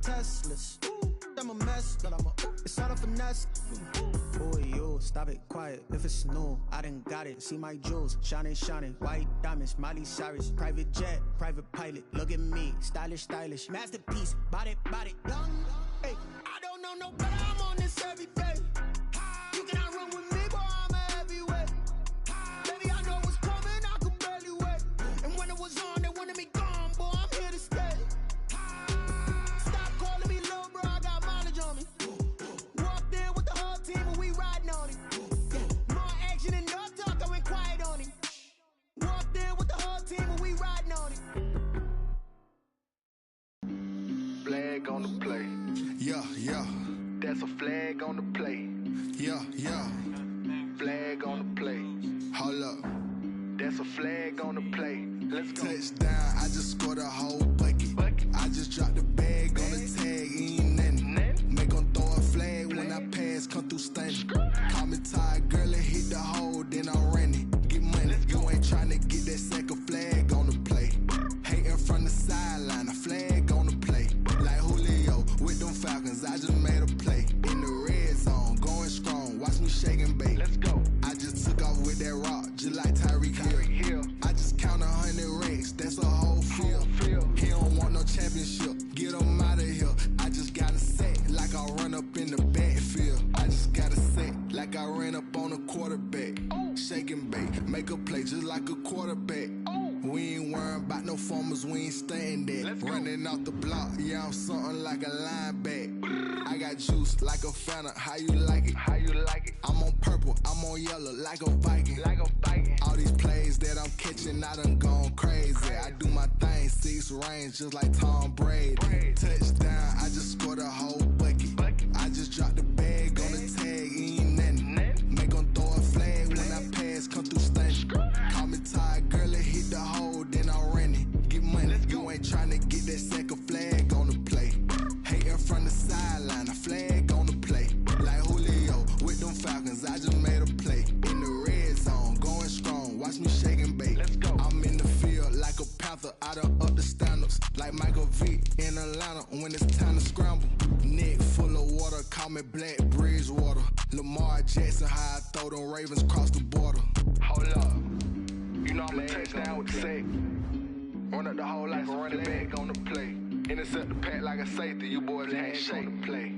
Teslas. I'm a mess, but it's all a finesse. Oh, you, stop it, quiet, if it's new, I done got it, see my jewels, shining, shining, white diamonds, Miley Cyrus, private jet, private pilot, look at me, stylish, stylish, masterpiece, body, young, hey, I don't know no better, I'm on this every day, you cannot run with me, boy, I'm a heavyweight, baby, I know what's coming, I could barely wait, and when it was on, they wanted me gone, boy, I'm here to stay, stop calling me little bro, I got mileage on me, walked in with the whole team and we riding on it, more action and no talk, I went quiet on it, walked in with the whole team and we riding on it. Flag on the play. Yeah, yeah. That's a flag on the play. Yeah, yeah. Flag on the play. Hold up. That's a flag on the play. Let's go. Touchdown, I just scored a whole bucket. I just dropped the bag on the tag, ain't nothing. Make 'em throw a flag when I pass, come through stunning. Call me tired, girl, and hit the hole, then I'm running. Get money, you ain't tryna get that second flag on the play. Hating from the sideline, a flag on the play. Like Julio with them Falcons, I just made a play. In the red zone, going strong, watch me shake and bake. Let's go. I just took off with that rock, just like Tyreek Hill. I just count 100 racks, that's a whole field. He don't want no championship, get him out of here. I just got a set, like I run up in the backfield. I just got a set, like I ran up on a quarterback. Shake and bake, make a play just like a quarterback. We ain't worrying about no formers, we ain't staying there. Running off the block, yeah, I'm something like a lineback. I got juice like a Fanta, how you like it? How you like it? I'm on purple, I'm on yellow, like a Viking. Like a Viking. All these plays that I'm catching, I done gone crazy. I do my thing, 6 range, just like Tom Brady. Touchdown, I just scored a whole bucket. I just dropped the bag on the tag, ain't nothing. Make 'em throw a flag when I pass, come through stunning. Call me tired, girl, and hit the hole, then I'm running. Get money, you ain't tryna get that second flag on the play. Hating from the sideline, a flag on the play. Like Julio with them Falcons, I just made a play. In the red zone, going strong, watch me shake and bake. Let's go. I'm in the field like a Panther, I done up the standards. Like Michael Vick in Atlanta when it's time to scramble. Neck full of water, call me Black Bridgewater. Lamar Jackson, how I throw them Ravens cross the border. Hold up. You know I'm a touchdown with the sack. Run up the whole like a running back on the play. Intercept the pack like a safety, you boys can't shake the play.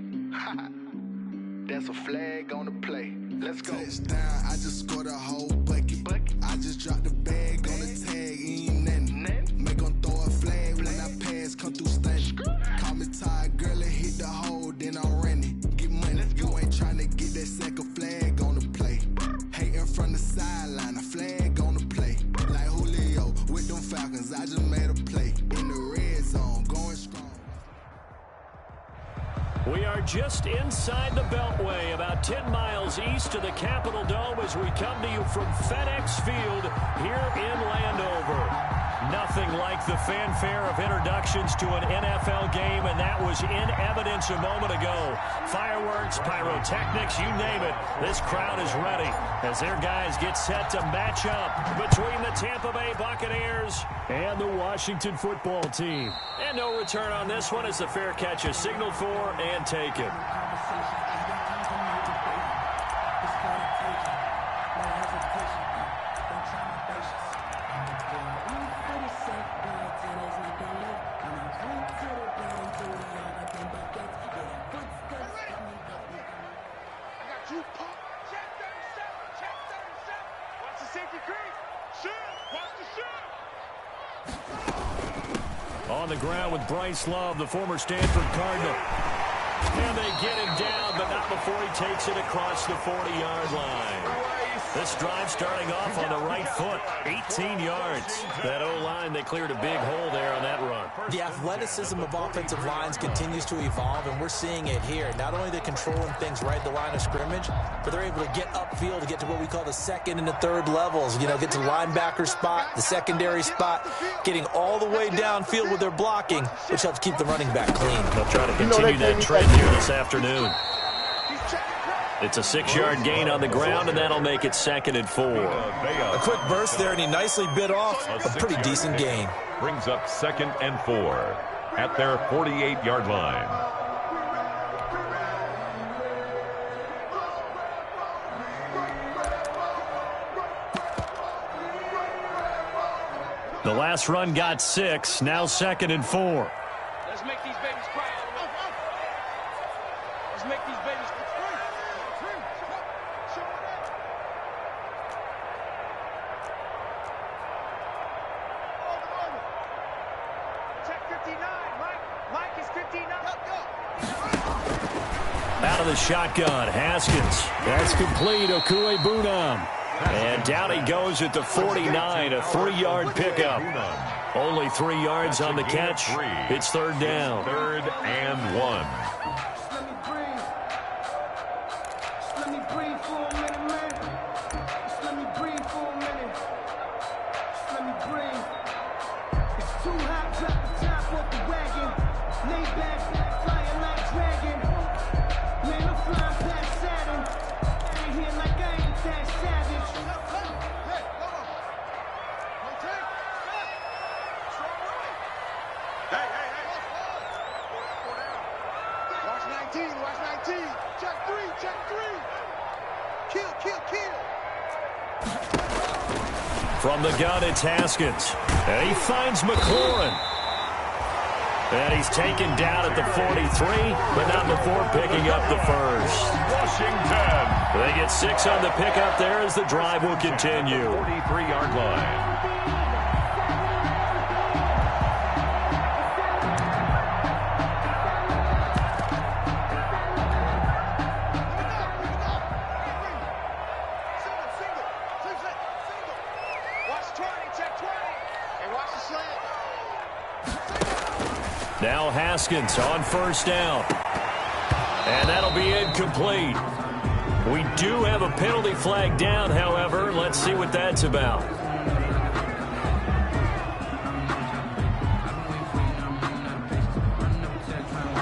That's a flag on the play. Let's go. Touchdown, I just scored a whole bucket. I just dropped the bag on the tag, ain't nothing. Make 'em throw a flag when I pass, come through stunning. Call me tired, girl, and hit the hole, then I'm running. Get money, you ain't tryna get that second flag on the play. Hating from the sideline, a flag on the play. Like Julio with them Falcons, I just made a play. In the red zone, going strong. We are just inside the Beltway, about 10 miles east of the Capitol Dome as we come to you from FedEx Field here in Landover. Nothing like the fanfare of introductions to an NFL game, and that was in evidence a moment ago. Fireworks, pyrotechnics, you name it. This crowd is ready as their guys get set to match up between the Tampa Bay Buccaneers and the Washington football team. And no return on this one as the fair catch is signaled for and taken. On the ground with Bryce Love, the former Stanford Cardinal. And they get him down, but not before he takes it across the 40-yard line. This drive starting off on the right foot, 18 yards. That O-line, they cleared a big hole there on that run. The athleticism of offensive lines continues to evolve, and we're seeing it here. Not only are they controlling things right at the line of scrimmage, but they're able to get upfield to get to what we call the second and the third levels. You know, get to the linebacker spot, the secondary spot, getting all the way downfield with their blocking, which helps keep the running back clean. They'll try to continue that trend here this afternoon. It's a 6-yard gain on the ground, and that'll make it 2nd and 4. A quick burst there, and he nicely bit off a pretty decent gain. Brings up 2nd and 4. at their 48-yard line. The last run got 6, now 2nd and 4. Let's make these babies cry. Let's make these babies cry. Check 59, Mike is 59. Out of the shotgun, Haskins. That's complete, Okuegbunam. And down he goes at the 49, a 3-yard pickup. Only 3 yards on the catch. It's 3rd down. 3rd and 1. Let me breathe for a minute, man. Just let me breathe for a minute. Just let me breathe. It's too hot, drop the top off the wagon. Lay back, flying like dragon. Man, I'm flying past Saturn. I ain't here like I ain't that savage. Watch 19. Check 3. Kill. From the gun, it's Haskins. And he finds McLaurin. And he's taken down at the 43, but not before picking up the first. Washington. They get 6 on the pickup there as the drive will continue. 43-yard line. Now Haskins on 1st down. And that'll be incomplete. We do have a penalty flag down, however. Let's see what that's about.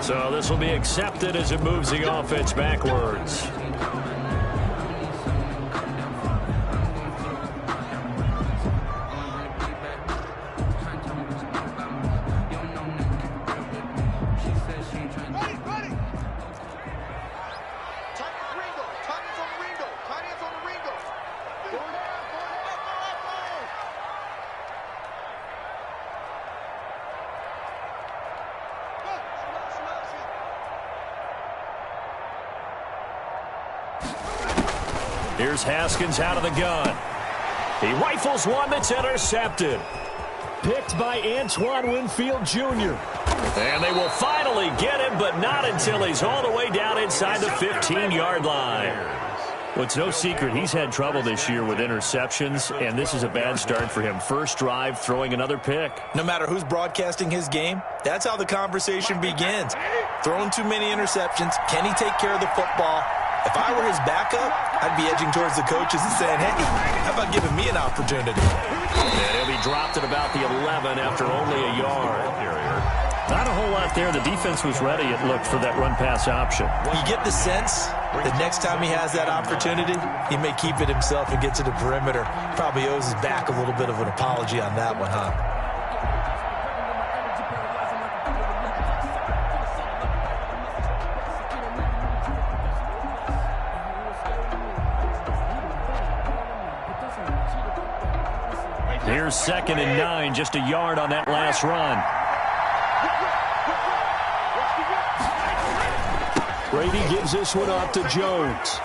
So this will be accepted as it moves the offense backwards. Here's Haskins out of the gun. He rifles one that's intercepted. Picked by Antoine Winfield Jr. And they will finally get him, but not until he's all the way down inside the 15-yard line. Well, it's no secret he's had trouble this year with interceptions, and this is a bad start for him. First drive, throwing another pick. No matter who's broadcasting his game, that's how the conversation begins. Throwing too many interceptions. Can he take care of the football? If I were his backup, I'd be edging towards the coaches and saying, hey, how about giving me an opportunity? And he'll be dropped at about the 11 after only a yard. Not a whole lot there. The defense was ready, it looked, for that run-pass option. You get the sense that next time he has that opportunity, he may keep it himself and get to the perimeter. Probably owes his back a little bit of an apology on that one, huh? Here's 2nd and 9, just a yard on that last run. Brady gives this one off to Jones.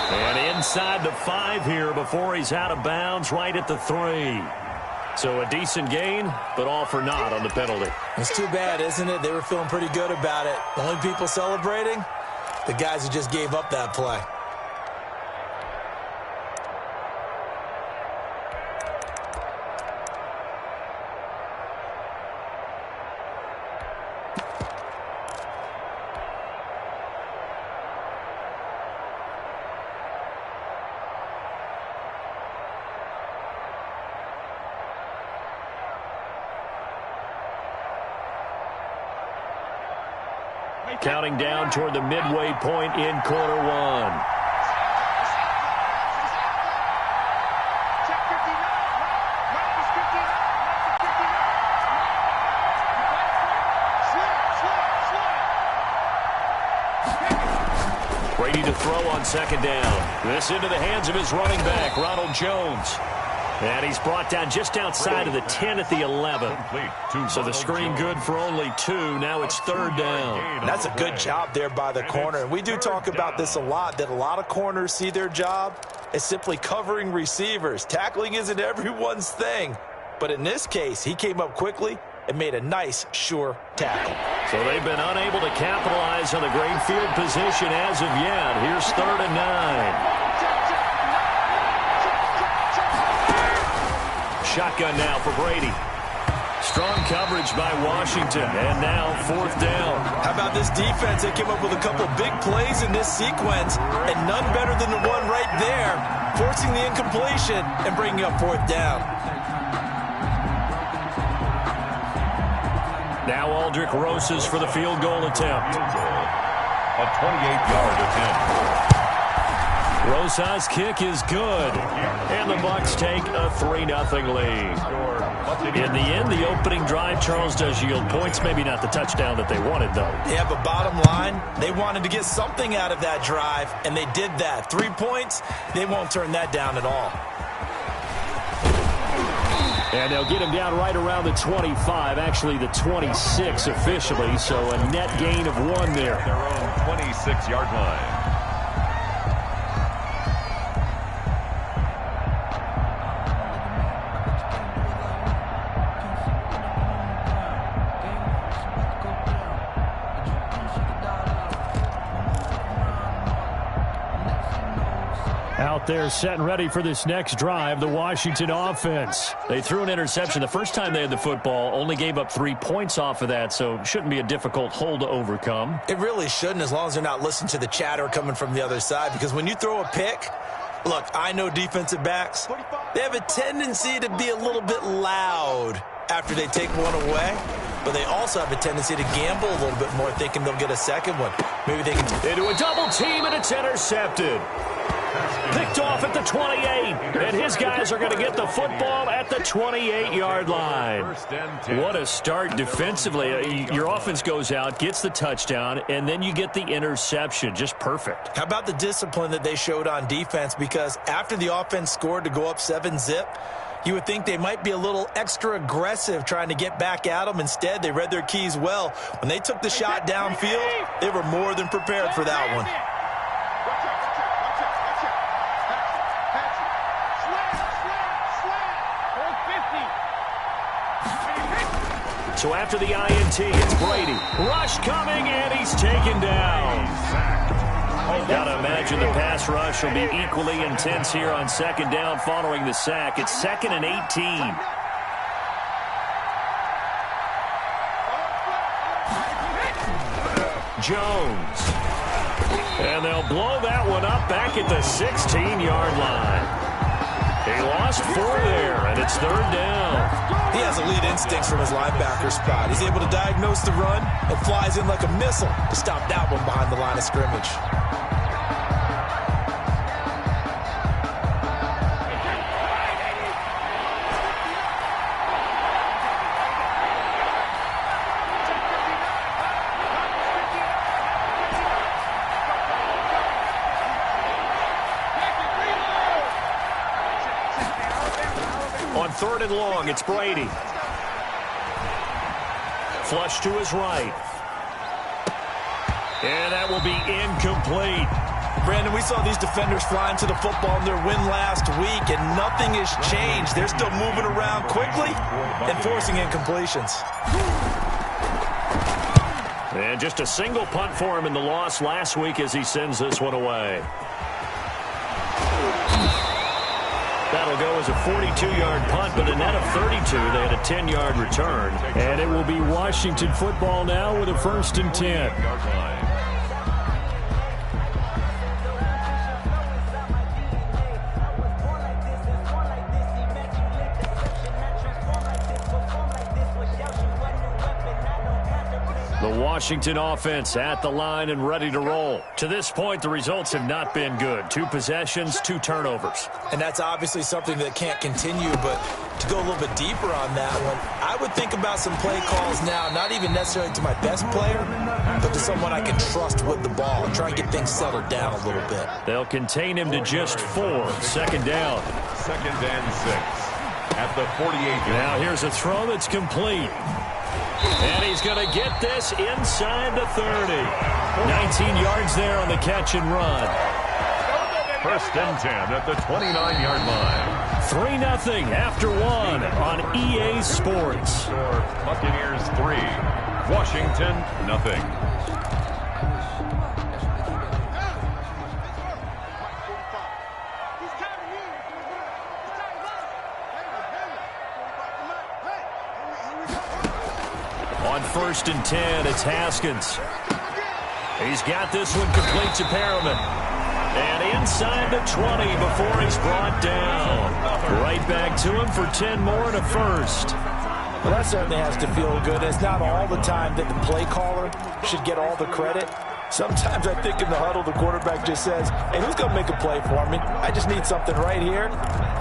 And inside the 5 here before he's out of bounds, right at the 3. So a decent gain, but all for naught on the penalty. It's too bad, isn't it? They were feeling pretty good about it. The only people celebrating, the guys who just gave up that play. Counting down toward the midway point in quarter 1. Brady to throw on second down. This into the hands of his running back, Ronald Jones. And he's brought down just outside of the 10 at the 11. So the screen good for only 2. Now it's third down. That's a good job there by the corner. And we do talk about this a lot, that a lot of corners see their job as simply covering receivers. Tackling isn't everyone's thing. But in this case, he came up quickly and made a nice, sure tackle. So they've been unable to capitalize on the great field position as of yet. Here's third and 9. Shotgun now for Brady. Strong coverage by Washington, and now fourth down. How about this defense? They came up with a couple big plays in this sequence, and none better than the one right there, forcing the incompletion and bringing up fourth down. Now Aldrick Rosas for the field goal attempt. A 28-yard attempt. Rosas' kick is good, and the Bucs take a 3-0 lead. In the end, the opening drive, Charles, does yield points. Maybe not the touchdown that they wanted, though. Yeah, but bottom line, they wanted to get something out of that drive, and they did that. 3 points, they won't turn that down at all. And they'll get him down right around the 25, actually the 26 officially, so a net gain of 1 there. Their own 26-yard line. Out there set and ready for this next drive, the Washington offense. They threw an interception the first time they had the football, only gave up 3 points off of that, so it shouldn't be a difficult hole to overcome. It really shouldn't, as long as they're not listening to the chatter coming from the other side, because when you throw a pick, look, I know defensive backs, they have a tendency to be a little bit loud after they take one away, but they also have a tendency to gamble a little bit more, thinking they'll get a second one. Maybe they can... Into a double team, and it's intercepted. Picked off at the 28, and his guys are going to get the football at the 28-yard line. What a start defensively. Your offense goes out, gets the touchdown, and then you get the interception. Just perfect. How about the discipline that they showed on defense? Because after the offense scored to go up 7-zip, you would think they might be a little extra aggressive trying to get back at them. Instead, they read their keys well. When they took the shot downfield, they were more than prepared for that one. So after the INT, it's Brady. Rush coming, and he's taken down. Got to imagine the pass rush will be equally intense here on second down following the sack. It's 2nd and 18. Jones. And they'll blow that one up back at the 16-yard line. He lost 4 there, and it's third down. He has elite instincts from his linebacker spot. He's able to diagnose the run and flies in like a missile to stop that one behind the line of scrimmage. On 3rd and long, it's Brady. Flush to his right. And that will be incomplete. Brandon, we saw these defenders flying to the football in their win last week, and nothing has changed. They're still moving around quickly and forcing incompletions. And just a single punt for him in the loss last week as he sends this one away. That'll go as a 42-yard punt, but a net of 32. They had a 10-yard return. And it will be Washington football now with a 1st and 10. The Washington offense at the line and ready to roll. To this point, the results have not been good. 2 possessions, 2 turnovers. And that's obviously something that can't continue, but to go a little bit deeper on that one, I would think about some play calls now, not even necessarily to my best player, but to someone I can trust with the ball and try and get things settled down a little bit. They'll contain him to just 4. Second down. 2nd and 6 at the 48. Now here's a throw that's complete. And he's going to get this inside the 30. 19 yards there on the catch and run. 1st and 10 at the 29-yard line. 3-0 after 1 on EA Sports. Buccaneers 3, Washington 0. On 1st and 10, it's Haskins. He's got this one complete to Perriman. And inside the 20 before he's brought down. Right back to him for 10 more and a first. Well, that certainly has to feel good. It's not all the time that the play caller should get all the credit. Sometimes I think in the huddle, the quarterback just says, hey, who's going to make a play for me? I just need something right here.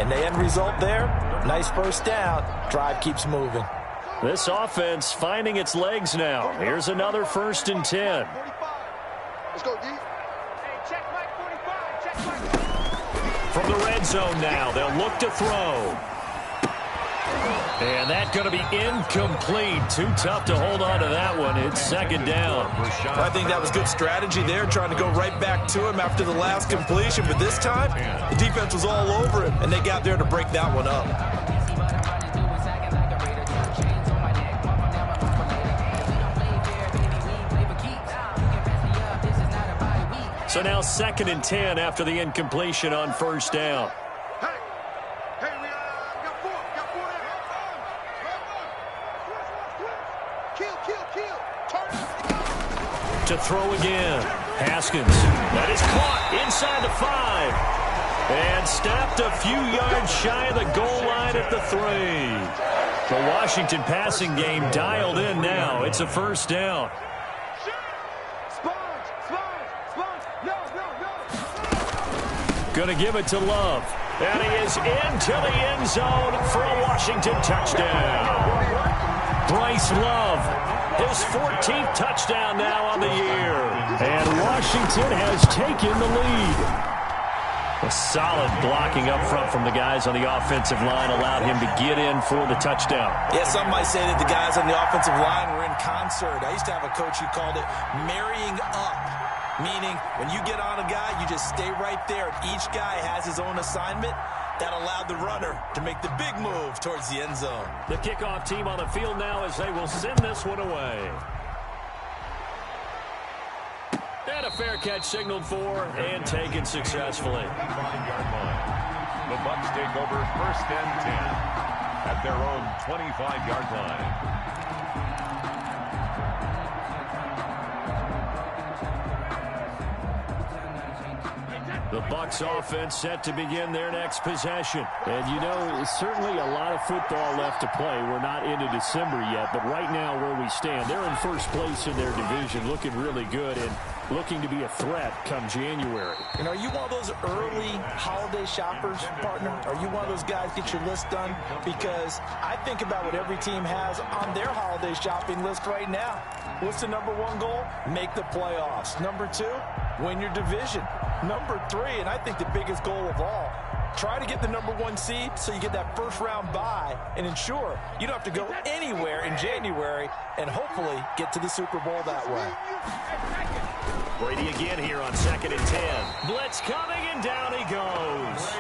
And the end result there, nice first down. Drive keeps moving. This offense finding its legs now. Here's another 1st and 10. Let's go, D. Check Mike 45. Check Mike. From the red zone now, they'll look to throw. And that's going to be incomplete. Too tough to hold on to that one. It's 2nd down. I think that was good strategy there, trying to go right back to him after the last completion. But this time, the defense was all over him, and they got there to break that one up. So now 2nd and 10 after the incompletion on 1st down. We got 4. Kill. Turn it. To throw again. Haskins. That is caught inside the 5. And stopped a few yards shy of the goal line at the 3. The Washington passing game dialed in now. It's a 1st down. Going to give it to Love. And he is into the end zone for a Washington touchdown. Bryce Love, his 14th touchdown now on the year. And Washington has taken the lead. A solid blocking up front from the guys on the offensive line allowed him to get in for the touchdown. Yeah, some might say that the guys on the offensive line were in concert. I used to have a coach who called it marrying up, meaning when you get on a guy, you just stay right there. Each guy has his own assignment. That allowed the runner to make the big move towards the end zone. The kickoff team on the field now as they will send this one away. And a fair catch signaled for and taken successfully. 5-yard line. The Bucs take over 1st and 10 at their own 25-yard line. The Bucs offense set to begin their next possession. And, you know, certainly a lot of football left to play. We're not into December yet, but right now where we stand, they're in first place in their division, looking really good and looking to be a threat come January. And are you one of those early holiday shoppers, partner? Are you one of those guys get your list done? Because I think about what every team has on their holiday shopping list right now. What's the number 1 goal? Make the playoffs. Number 2, win your division. Number 3, and I think the biggest goal of all, try to get the number 1 seed so you get that first-round bye and ensure you don't have to go anywhere in January and hopefully get to the Super Bowl that way. Brady again here on 2nd and 10. Blitz coming, and down he goes.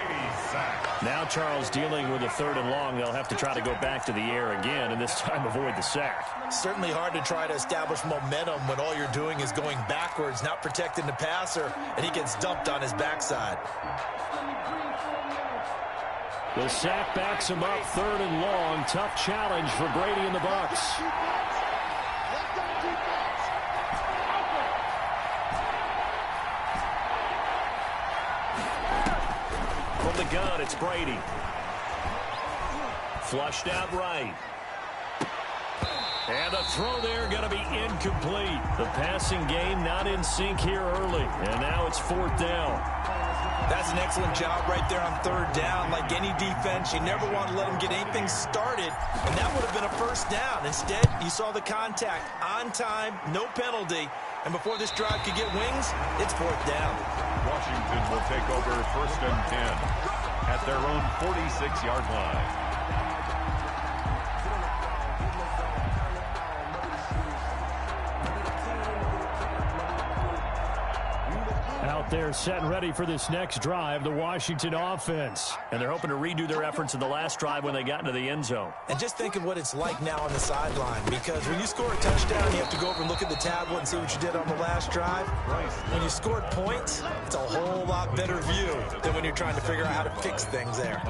Now Charles dealing with a 3rd and long. They'll have to try to go back to the air again, and this time avoid the sack. Certainly hard to try to establish momentum when all you're doing is going backwards, not protecting the passer, and he gets dumped on his backside. The sack backs him up 3rd and long. Tough challenge for Brady and the Bucs. From the gun, it's Brady. Flushed out right. And a throw there going to be incomplete. The passing game not in sync here early. And now it's 4th down. That's an excellent job right there on 3rd down. Like any defense, you never want to let them get anything started. And that would have been a 1st down. Instead, you saw the contact on time, no penalty. And before this drive could get wings, it's 4th down. Washington will take over 1st and 10 at their own 46-yard line. Out there set and ready for this next drive, the Washington offense. And they're hoping to redo their efforts in the last drive when they got into the end zone. And just think of what it's like now on the sideline, because when you score a touchdown, you have to go over and look at the tablet and see what you did on the last drive. When you scored points, it's a whole lot better view than when you're trying to figure out how to fix things there.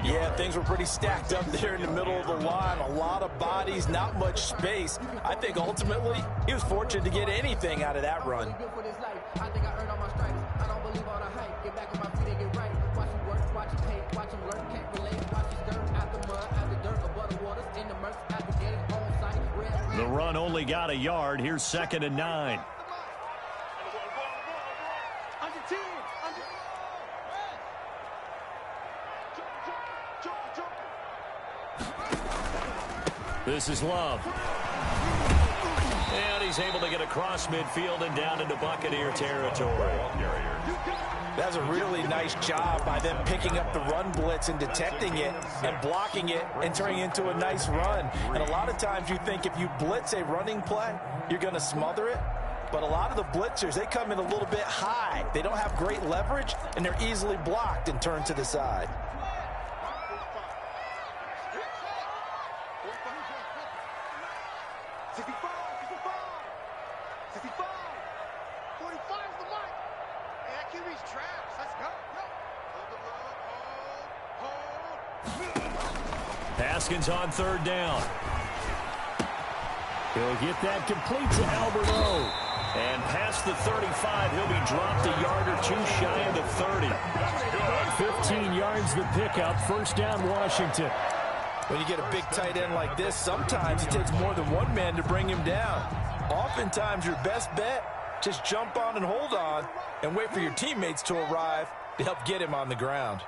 Yeah, things were pretty stacked up there in the middle of the line. A lot of bodies, not much space. I think ultimately he was fortunate to get anything out of that run. I think I earned all my stripes. I don't believe all the hype. Get back on my feet and get right. Watch him work, watch him hate, watch him learn. Can't relate, watch his dirt out the mud, out the dirt, above the waters, in the murks, at the game, on site. The run only got a yard. Here's 2nd and 9. Under 10. This is Love. And he's able to get across midfield and down into Buccaneer territory. That's a really nice job by them picking up the run blitz and detecting it and blocking it and turning it into a nice run. And a lot of times you think if you blitz a running play, you're going to smother it. But a lot of the blitzers, they come in a little bit high. They don't have great leverage, and they're easily blocked and turned to the side. Haskins on 3rd down. He'll get that complete to Albert O. And past the 35, he'll be dropped a yard or two shy of the 30. 15 yards the pickup. 1st down, Washington. When you get a big tight end like this, sometimes it takes more than one man to bring him down. Oftentimes, your best bet, just jump on and hold on and wait for your teammates to arrive to help get him on the ground.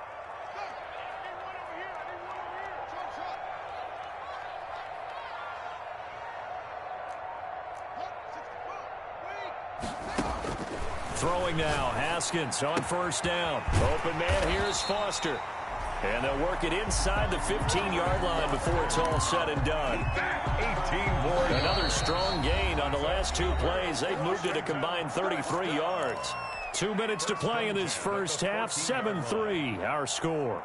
Throwing now, Haskins on 1st down. Open man here is Foster. And they'll work it inside the 15-yard line before it's all said and done. 18 more. Another strong gain on the last 2 plays. They've moved it a combined 33 yards. 2 minutes to play in this first half. 7-3, our score.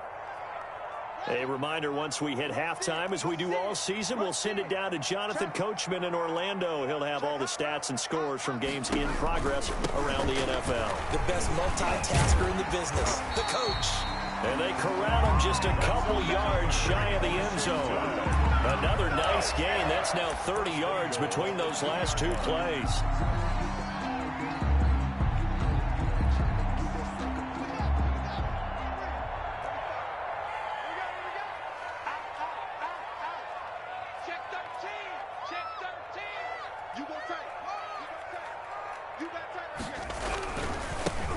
A reminder, once we hit halftime, as we do all season, we'll send it down to Jonathan Coachman in Orlando. He'll have all the stats and scores from games in progress around the NFL. The best multitasker in the business, the coach. And they corral him just a couple yards shy of the end zone. Another nice gain. That's now 30 yards between those last 2 plays.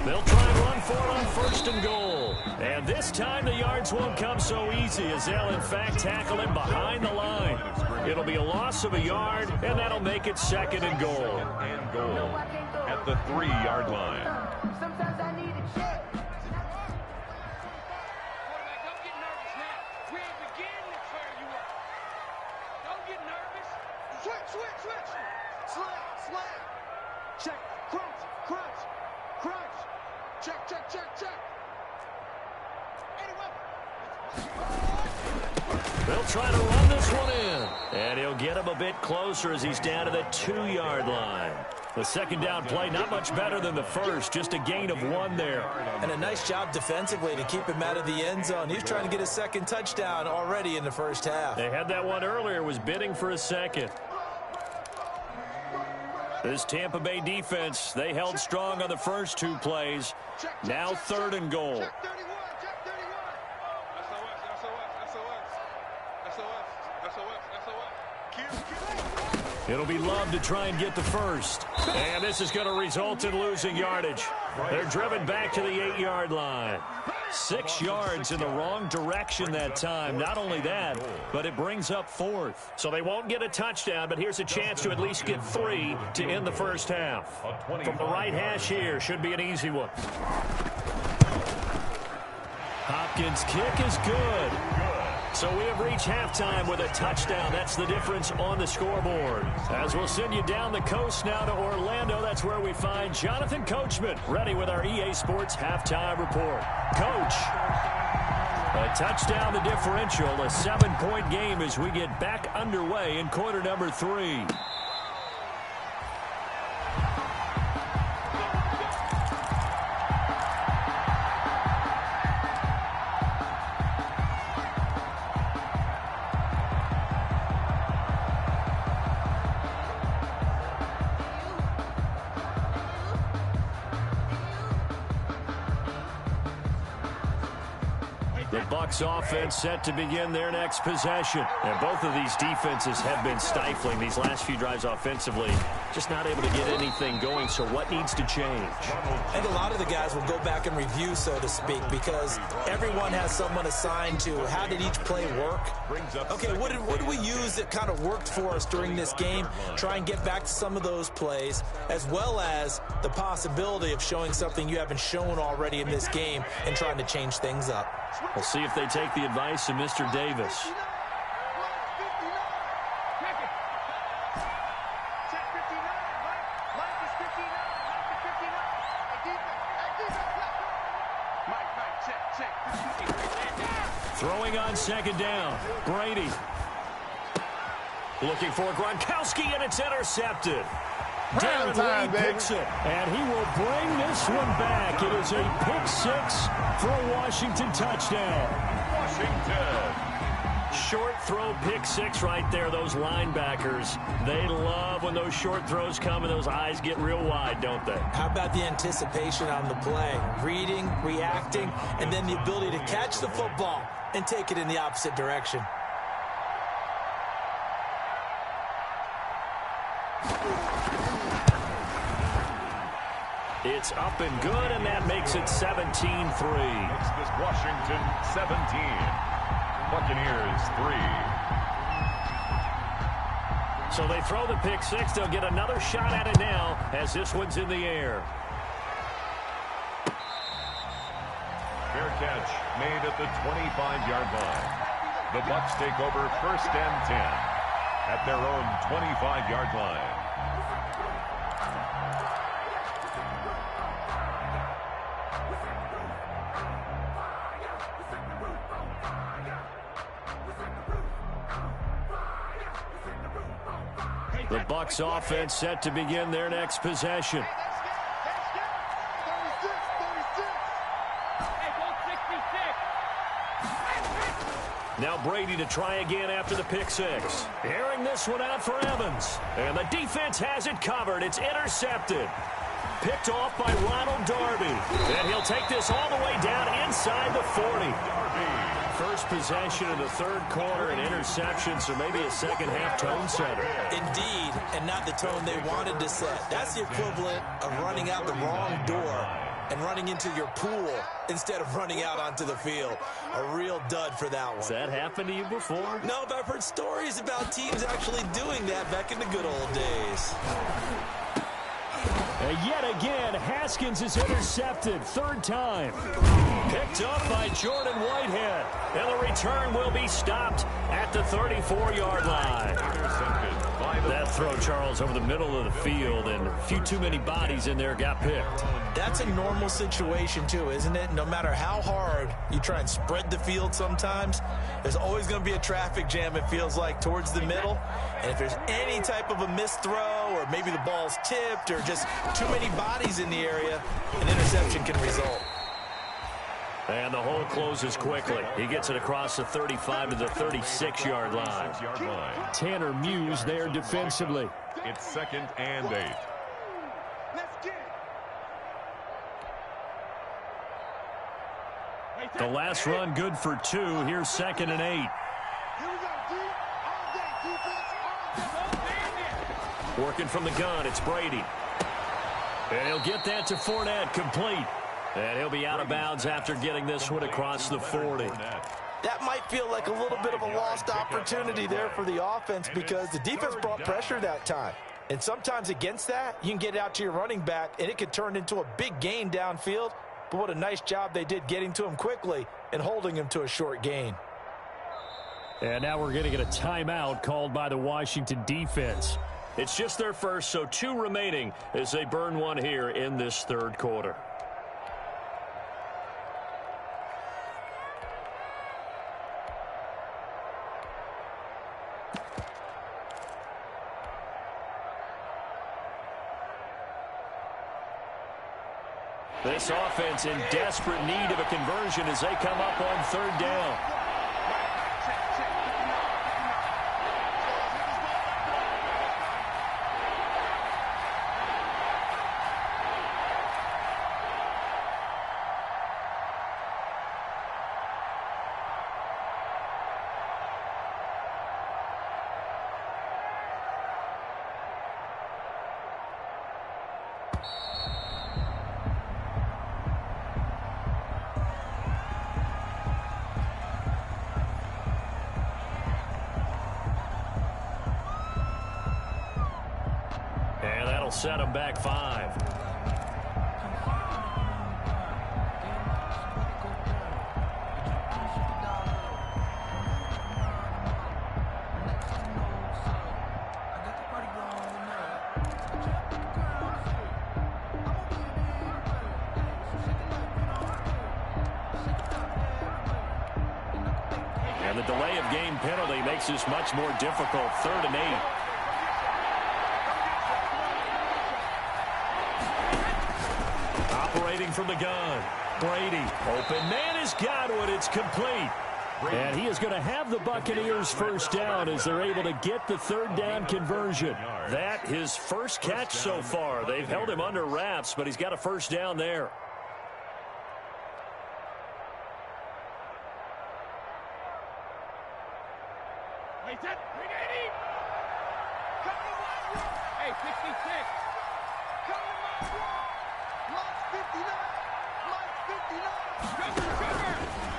They'll try and run for it on 1st and goal. And this time the yards won't come so easy, as they'll in fact tackle him behind the line. It'll be a loss of a yard, and that'll make it 2nd and goal. And goal at the 3-yard line. Sometimes I need a check. Quarterback, don't get nervous now. We ain't beginning to clear you up. Don't get nervous. Switch. Slam. Check. Crunch. Check. They'll try to run this one in. And he'll get him a bit closer as he's down to the 2-yard line. The 2nd down play, not much better than the first, just a gain of 1 there. And a nice job defensively to keep him out of the end zone. He's trying to get a 2nd touchdown already in the first half. They had that one earlier, was bidding for a 2nd. This Tampa Bay defense, they held strong on the first 2 plays. Now 3rd and goal. Check 31. It'll be Love to try and get the first. And this is going to result in losing yardage. They're driven back to the 8-yard line. 6 yards in the wrong direction that time. Not only that, but it brings up 4th. So they won't get a touchdown, but here's a chance to at least get 3 to end the first half. From the right hash here, should be an easy one. Hopkins' kick is good. So we have reached halftime with a touchdown. That's the difference on the scoreboard. As we'll send you down the coast now to Orlando, that's where we find Jonathan Coachman ready with our EA Sports halftime report. Coach, a touchdown the differential, a 7-point game as we get back underway in quarter number 3. The Bucs offense set to begin their next possession. And both of these defenses have been stifling these last few drives offensively. Just not able to get anything going, so what needs to change? I think a lot of the guys will go back and review, so to speak, because everyone has someone assigned to how did each play work. Okay, what did we use that kind of worked for us during this game? Try and get back to some of those plays, as well as the possibility of showing something you haven't shown already in this game and trying to change things up. We'll see if they take the advice of Mr. Davis. Throwing on second down. Brady. Looking for Gronkowski, and it's intercepted. Darren Lee picks it, and he will bring this one back. It is a pick 6 for a Washington touchdown. Washington. Short throw pick 6 right there. Those linebackers, they love when those short throws come and those eyes get real wide, don't they? How about the anticipation on the play? Reading, reacting, and then the ability to catch the football and take it in the opposite direction. It's up and good, and that makes it 17-3. Makes this Washington 17. Buccaneers 3. So they throw the pick 6. They'll get another shot at it now as this one's in the air. Fair catch made at the 25-yard line. The Bucs take over 1st and 10 at their own 25-yard line. The Bucs offense set to begin their next possession. Now Brady to try again after the pick 6. Airing this one out for Evans. And the defense has it covered. It's intercepted. Picked off by Ronald Darby. And he'll take this all the way down inside the 40. First possession of the third quarter, an interception, so maybe a second-half tone setter. Indeed, and not the tone they wanted to set. That's the equivalent of running out the wrong door and running into your pool instead of running out onto the field. A real dud for that one. Has that happened to you before? No, but I've heard stories about teams actually doing that back in the good old days. And yet again, Haskins is intercepted. 3rd time. Picked up by Jordan Whitehead. And the return will be stopped at the 34-yard line. That throw, Charles, over the middle of the field, and a few too many bodies in there got picked. That's a normal situation, too, isn't it? No matter how hard you try and spread the field sometimes, there's always going to be a traffic jam, it feels like, towards the middle. And if there's any type of a missed throw, or maybe the ball's tipped, or just too many bodies in the area, an interception can result. And the hole closes quickly. He gets it across the 35 to the 36-yard line. Tanner Muse there defensively. It's 2nd and 8. Let's get it. The last run good for 2. Here's 2nd and 8. Here we go, D. All day, defense, all day. Working from the gun, it's Brady. And he'll get that to Fournette, complete. And he'll be out of bounds after getting this one across the 40. That might feel like a little bit of a lost opportunity there for the offense because the defense brought pressure that time. And sometimes against that, you can get it out to your running back, and it could turn into a big gain downfield. But what a nice job they did getting to him quickly and holding him to a short gain. And now we're going to get a timeout called by the Washington defense. It's just their first, so 2 remaining as they burn one here in this third quarter. This offense in desperate need of a conversion as they come up on third down. Set him back 5. And the delay of game penalty makes this much more difficult. 3rd and 8. Operating from the gun. Brady. Open man is Godwin. It's complete. And he is going to have the Buccaneers first down as they're able to get the third down conversion. That his first catch so far. They've held him under wraps, but he's got a first down there. Hey, 66.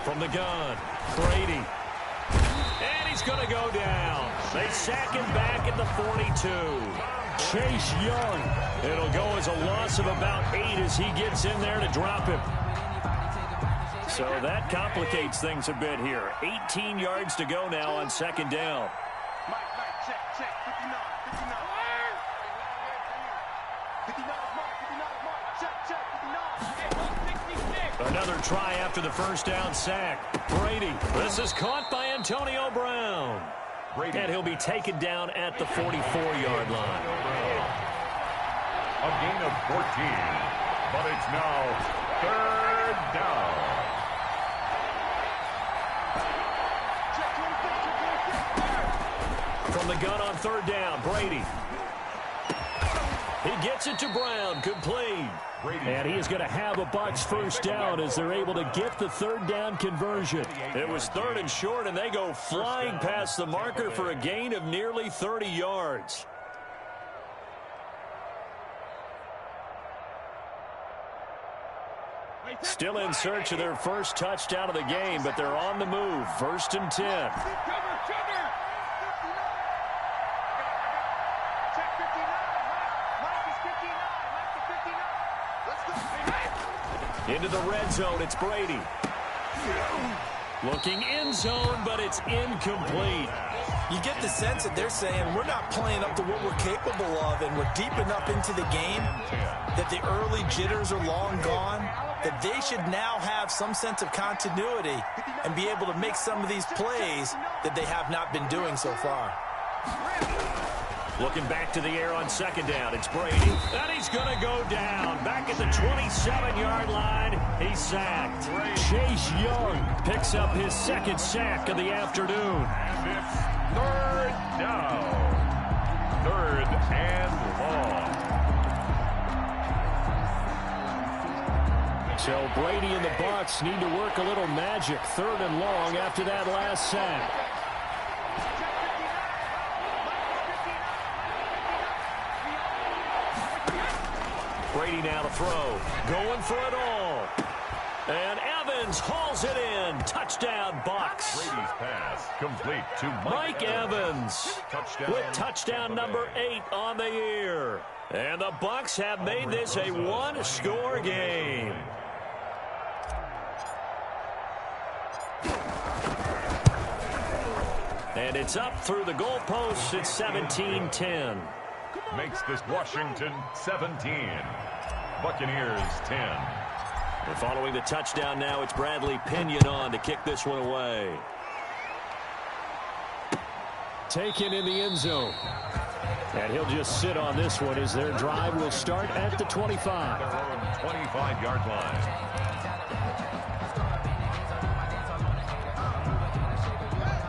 From the gun, Brady. And he's going to go down. They sack him back at the 42. Chase Young. It'll go as a loss of about 8 as he gets in there to drop him. So that complicates things a bit here. 18 yards to go now on second down. Check, 59, 59. 59 mark, 59 mark. Check, 59. Another try after the first down sack. Brady. This is caught by Antonio Brown. And he'll be taken down at the 44-yard line. A gain of 14. But it's now 3rd down. From the gun on 3rd down, Brady. He gets it to Brown, complete. And he is going to have a Bucs first down as they're able to get the third down conversion. It was 3rd and short, and they go flying past the marker for a gain of nearly 30 yards. Still in search of their first touchdown of the game, but they're on the move. 1st and 10. Into the red zone, it's Brady. Looking end zone, but it's incomplete. You get the sense that they're saying we're not playing up to what we're capable of, and we're deep enough into the game that the early jitters are long gone, that they should now have some sense of continuity and be able to make some of these plays that they have not been doing so far. Looking back to the air on 2nd down, it's Brady. And he's going to go down. Back at the 27-yard line, he's sacked. Chase Young picks up his 2nd sack of the afternoon. And it's 3rd down. 3rd and long. So Brady and the Bucs need to work a little magic. 3rd and long after that last sack. Brady now to throw. Going for it all. And Evans hauls it in. Touchdown, Bucks. Brady's pass complete to Mike Evans with touchdown number 8 on the year. And the Bucks have made this a one-score game. And it's up through the goalposts. It's 17-10. Makes this Washington 17. Buccaneers 10. And following the touchdown now, it's Bradley Pinion on to kick this one away. Taken in the end zone. And he'll just sit on this one as their drive will start at the 25. Their own 25-yard line.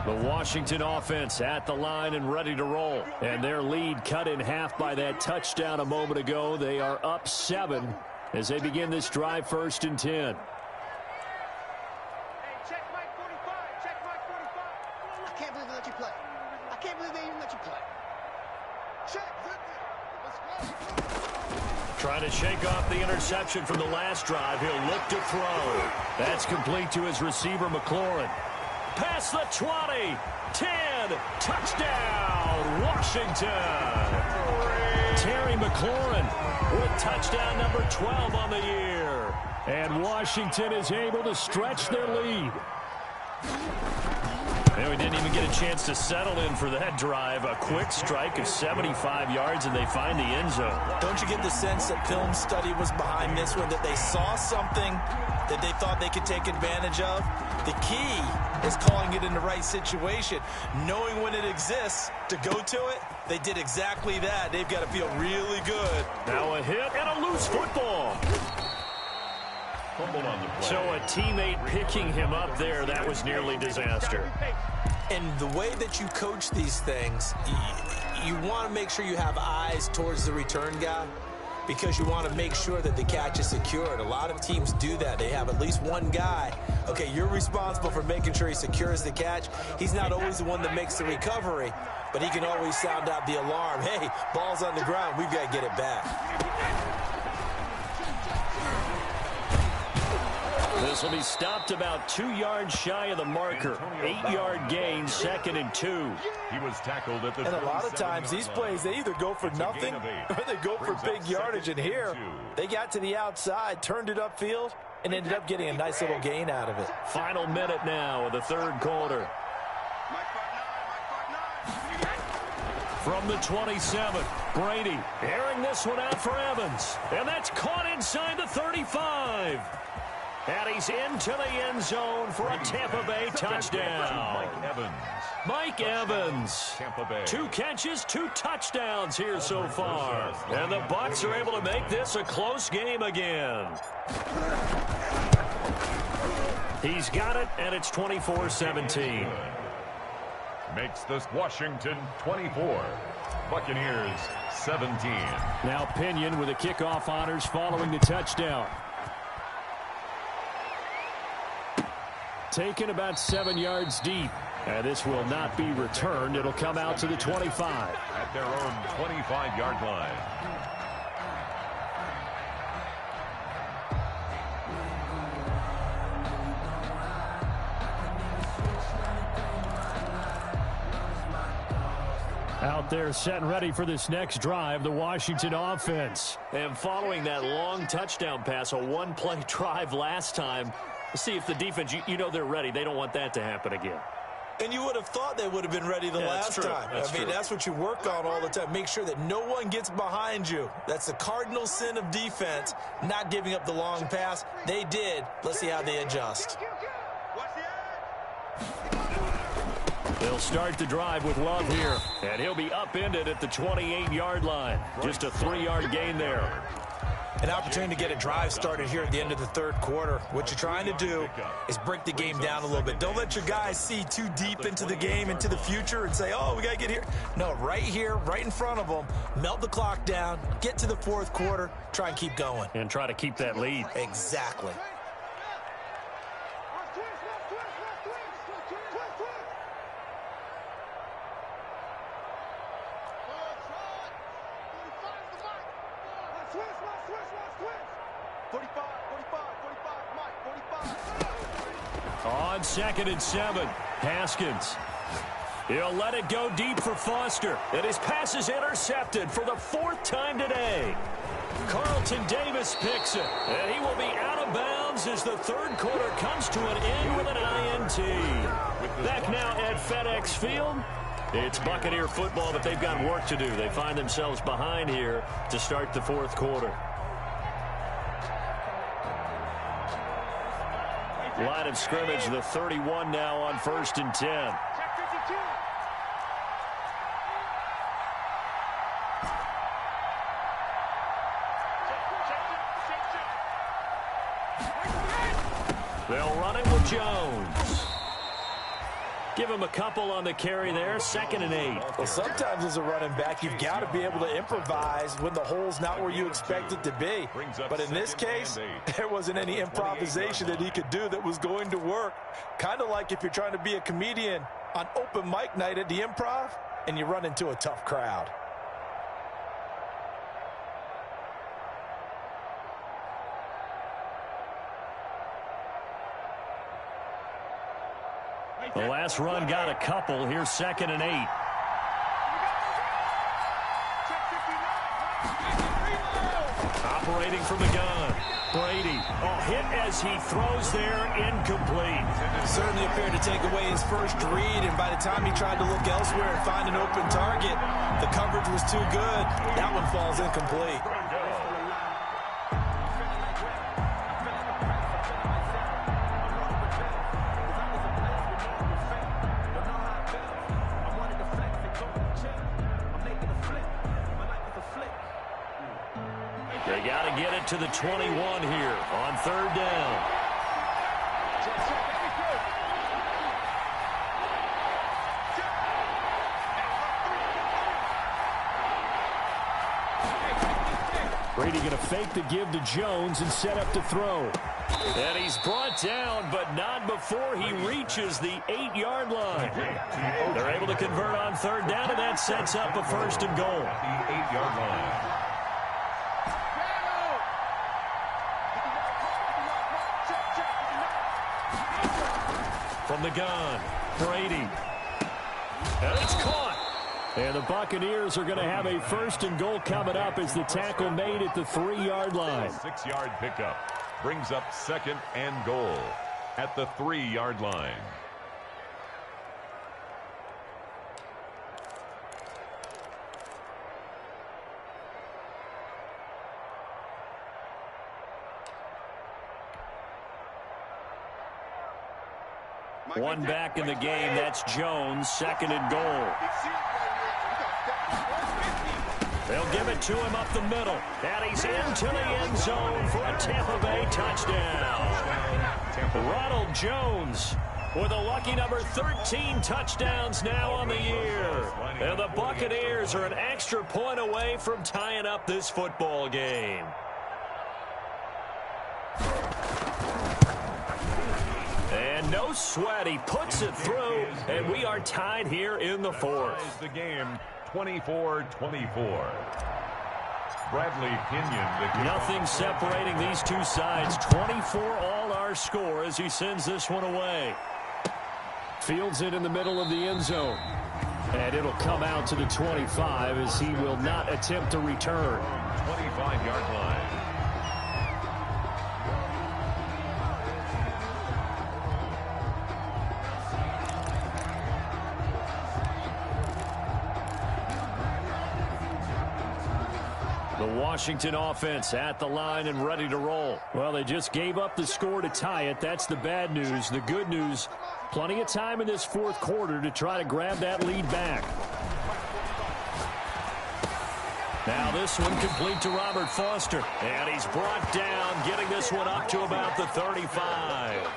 The Washington offense at the line and ready to roll. And their lead cut in half by that touchdown a moment ago. They are up 7 as they begin this drive, 1st and 10. Hey, check Mike 45. Check Mike 45. I can't believe they let you play. I can't believe they even let you play. Check 50. Let's go. Trying to shake off the interception from the last drive. He'll look to throw. That's complete to his receiver, McLaurin. Past the 20, 10, touchdown, Washington. Terry McLaurin with touchdown number 12 on the year. And Washington is able to stretch their lead. And we didn't even get a chance to settle in for that drive. A quick strike of 75 yards, and they find the end zone. Don't you get the sense that film study was behind this one, that they saw something that they thought they could take advantage of? The key is calling it in the right situation, knowing when it exists to go to it. They did exactly that. They've got to feel really good. Now a hit and a loose football. Fumbled on the play. So a teammate picking him up there, that was nearly disaster. And the way that you coach these things, you want to make sure you have eyes towards the return guy, because you want to make sure that the catch is secured. A lot of teams do that. They have at least one guy. Okay, you're responsible for making sure he secures the catch. He's not always the one that makes the recovery, but he can always sound out the alarm. Hey, ball's on the ground. We've got to get it back. This will be stopped about 2 yards shy of the marker. 8-yard gain, 2nd and 2. He was tackled at the And a lot of times these plays, they either go for nothing or they go for big yardage. And here, they got to the outside, turned it upfield, and ended up getting a nice little gain out of it. Final minute now of the 3rd quarter. From the 27, Brady airing this one out for Evans. And that's caught inside the 35. And he's into the end zone for a Tampa Bay touchdown. Mike Evans. Tampa Bay. 2 catches, 2 touchdowns here so far. And the Bucs are able to make this a close game again. He's got it, and it's 24-17. Makes this Washington 24. Buccaneers 17. Now Pinion with the kickoff honors following the touchdown. Taken about 7 yards deep. And this will not be returned. It'll come out to the 25. At their own 25-yard line. Out there set and ready for this next drive, the Washington offense. And following that long touchdown pass, a one-play drive last time, see if the defense, you know they're ready. They don't want that to happen again. And you would have thought they would have been ready the last time. That's what you work on all the time. Make sure that no one gets behind you. That's the cardinal sin of defense, not giving up the long pass. They did. Let's see how they adjust. They'll start the drive with Love here. And he'll be upended at the 28-yard line. Just a 3-yard gain there. An opportunity to get a drive started here at the end of the 3rd quarter. What you're trying to do is break the game down a little bit. Don't let your guys see too deep into the game, into the future, and say, oh, we got to get here. No, right here, right in front of them, melt the clock down, get to the 4th quarter, try and keep going. And try to keep that lead. Exactly. 45, Mike, 45. On 2nd and 7, Haskins. He'll let it go deep for Foster. And his pass is intercepted for the 4th time today. Carlton Davis picks it. And he will be out of bounds as the 3rd quarter comes to an end with an INT. Back now at FedEx Field. It's Buccaneer football, but they've got work to do. They find themselves behind here to start the 4th quarter. Line of scrimmage, the 31 now on 1st and 10. They'll run it with Jones. Give him a couple on the carry there. 2nd and 8. Well, sometimes as a running back, you've got to be able to improvise when the hole's not where you expect it to be. But in this case, there wasn't any improvisation that he could do that was going to work. Kind of like if you're trying to be a comedian on open mic night at the Improv and you run into a tough crowd. The last run got a couple. Here's 2nd and 8. Operating from the gun. Brady. Hit as he throws there. Incomplete. Certainly appeared to take away his first read, and by the time he tried to look elsewhere and find an open target, the coverage was too good. That one falls incomplete. They got to get it to the 21 here on 3rd down. Brady going to fake the give to Jones and set up to throw. And he's brought down, but not before he reaches the 8-yard line. They're able to convert on 3rd down, and that sets up a 1st and goal. The 8-yard line. From the gun, Brady. And it's caught. And the Buccaneers are going to have a 1st and goal coming up as the tackle made at the 3-yard line. 6-yard pickup brings up 2nd and goal at the 3-yard line. One back in the game. That's Jones. 2nd and goal. They'll give it to him up the middle. And he's into the end zone for a Tampa Bay touchdown. Ronald Jones with a lucky number 13 touchdowns now on the year. And the Buccaneers are an extra point away from tying up this football game. And no sweat, he puts it through, and we are tied here in the 4th. The game 24-24. Bradley Pinion. Nothing separating these two sides. 24 all our score as he sends this one away. Fields it in the middle of the end zone. And it'll come out to the 25 as he will not attempt to return. 25-yard line. The Washington offense at the line and ready to roll. Well, they just gave up the score to tie it. That's the bad news. The good news, plenty of time in this 4th quarter to try to grab that lead back. Now this one complete to Robert Foster. And he's brought down, getting this one up to about the 35.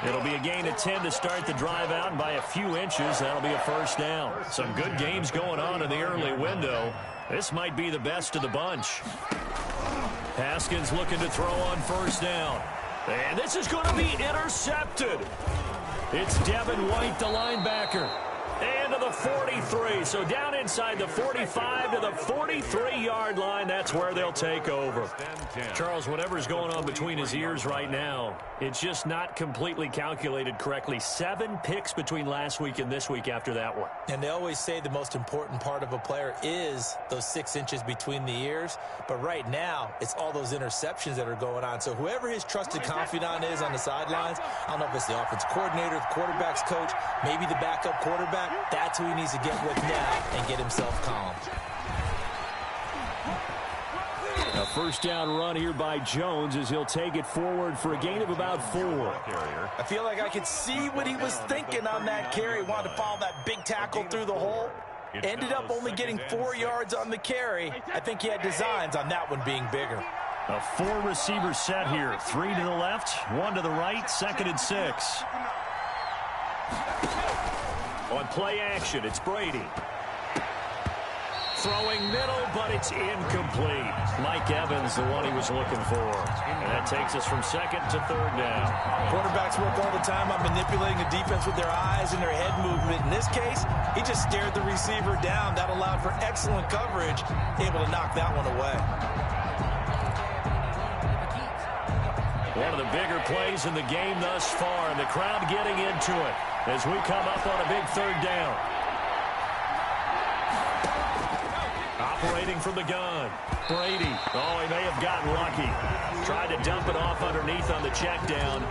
It'll be a gain of 10 to start the drive out, and by a few inches, that'll be a 1st down. Some good games going on in the early window. This might be the best of the bunch. Haskins looking to throw on 1st down. And this is going to be intercepted. It's Devin White, the linebacker. And to the 43. So down inside the 45 to the 43-yard line. That's where they'll take over. Charles, whatever's going on between his ears right now, it's just not completely calculated correctly. 7 picks between last week and this week after that one. And they always say the most important part of a player is those 6 inches between the ears. But right now, it's all those interceptions that are going on. So whoever his trusted confidant is on the sidelines, I don't know if it's the offense coordinator, the quarterback's coach, maybe the backup quarterback, that's who he needs to get with now and get himself calm. A first down run here by Jones as he'll take it forward for a gain of about 4. I feel like I could see what he was thinking on that carry. Wanted to follow that big tackle through the hole. Ended up only getting 4 yards on the carry. I think he had designs on that one being bigger. A 4-receiver set here. 3 to the left, 1 to the right, 2nd and 6. On play action, it's Brady. Throwing middle, but it's incomplete. Mike Evans, the one he was looking for. And that takes us from 2nd to 3rd down. Quarterbacks work all the time on manipulating the defense with their eyes and their head movement. In this case, he just stared the receiver down. That allowed for excellent coverage, able to knock that one away. One of the bigger plays in the game thus far, and the crowd getting into it as we come up on a big 3rd down. Operating from the gun. Brady. Oh, he may have gotten lucky. Tried to dump it off underneath on the check down.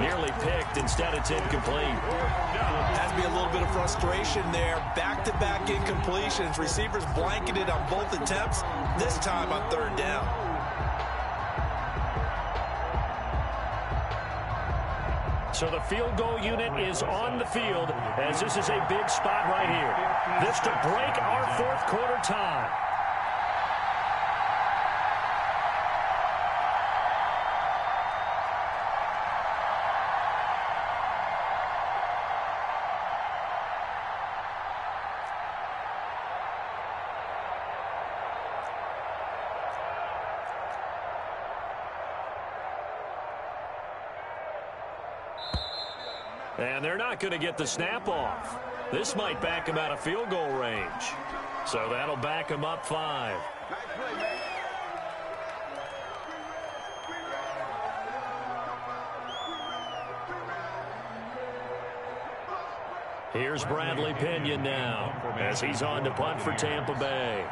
Nearly picked. Instead, it's incomplete. Has to be a little bit of frustration there. Back-to-back incompletions. Receivers blanketed on both attempts. This time on 3rd down. So the field goal unit is on the field as this is a big spot right here. This to break our 4th quarter tie. And they're not going to get the snap off. This might back him out of field goal range. So that'll back him up 5. Here's Bradley Pinion now as he's on to punt for Tampa Bay.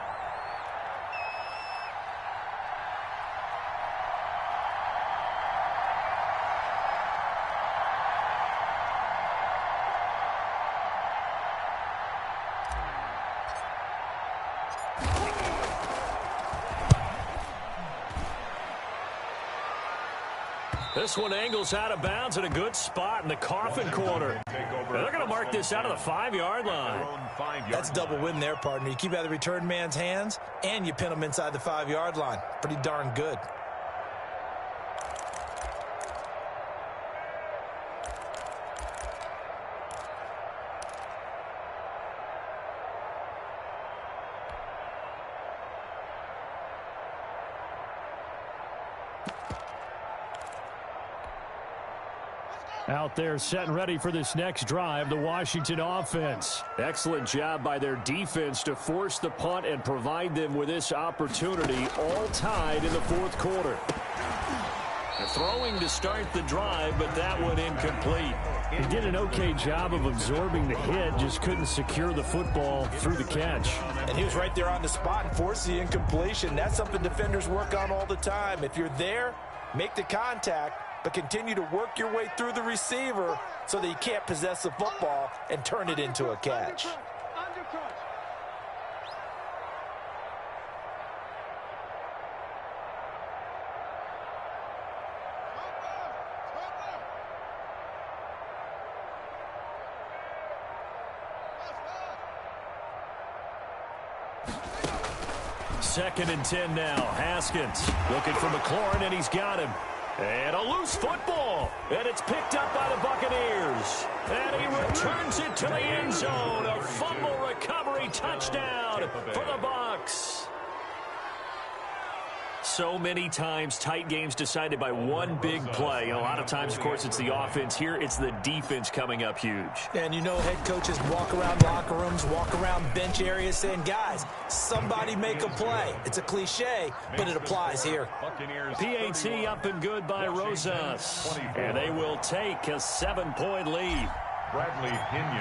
This one angles out of bounds at a good spot in the coffin corner. They're going to mark this out of the 5-yard line. That's a double win there, partner. You keep out of the return man's hands, and you pin him inside the 5-yard line. Pretty darn good. Out there set and ready for this next drive, the Washington offense. Excellent job by their defense to force the punt and provide them with this opportunity, all tied in the 4th quarter. They're throwing to start the drive, but that one incomplete. He did an okay job of absorbing the hit, just couldn't secure the football through the catch. And he was right there on the spot and forced the incompletion. That's something defenders work on all the time. If you're there, make the contact, but continue to work your way through the receiver so that you can't possess the football and turn it into a catch. Second and 10 now. Haskins looking for McLaurin, and he's got him. And a loose football. And it's picked up by the Buccaneers. And he returns it to the end zone. A fumble recovery touchdown for the Bucs. So many times, tight games decided by one big play. A lot of times, of course, it's the offense. Here, it's the defense coming up huge. And you know head coaches walk around locker rooms, walk around bench areas saying, guys, somebody make a play. It's a cliche, but it applies here. PAT up and good by Rosas. And they will take a 7-point lead.